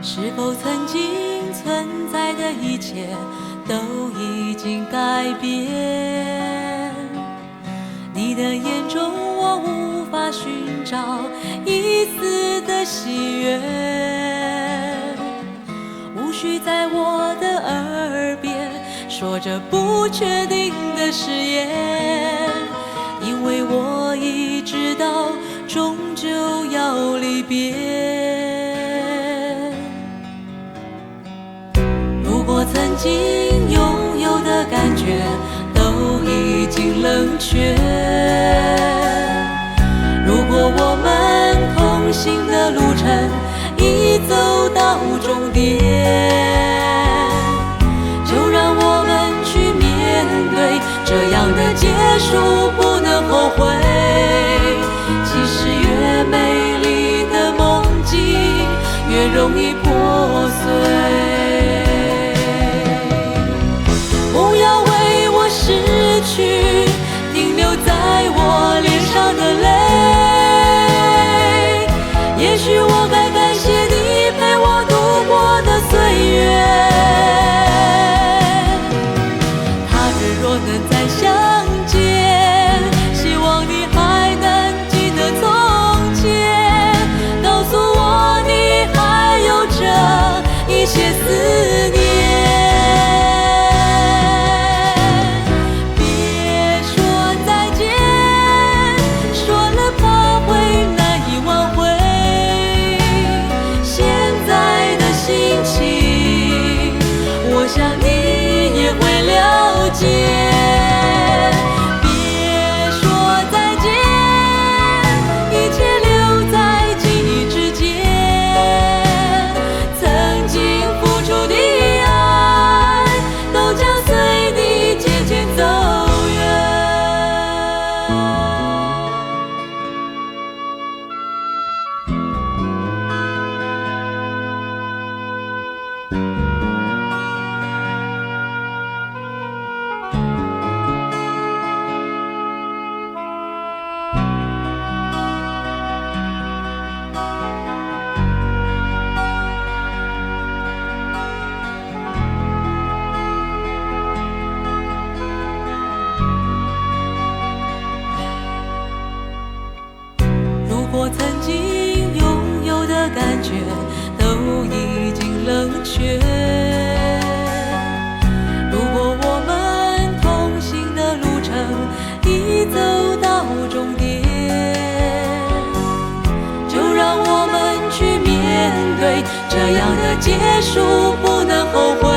是否曾经存在的一切都已经改变？你的眼中我无法寻找一丝的喜悦，无需在我的耳边说着不确定的誓言，因为我已知道终究要离别。如果曾经拥有的感觉都已经冷却，如果我们同行的路程已走到终点，就让我们去面对这样的结束，不能后悔。其实越美丽的梦境越容易破碎，不要为我失去停留在我脸上的泪，也许我该感谢你陪我度过的岁月，他日若能再相见，希望你还能记得从前，告诉我你还有这一些思念。如果曾经拥有的感觉都已经冷却，如果我们同行的路程已走到终点，就让我们去面对这样的结束，不能后悔。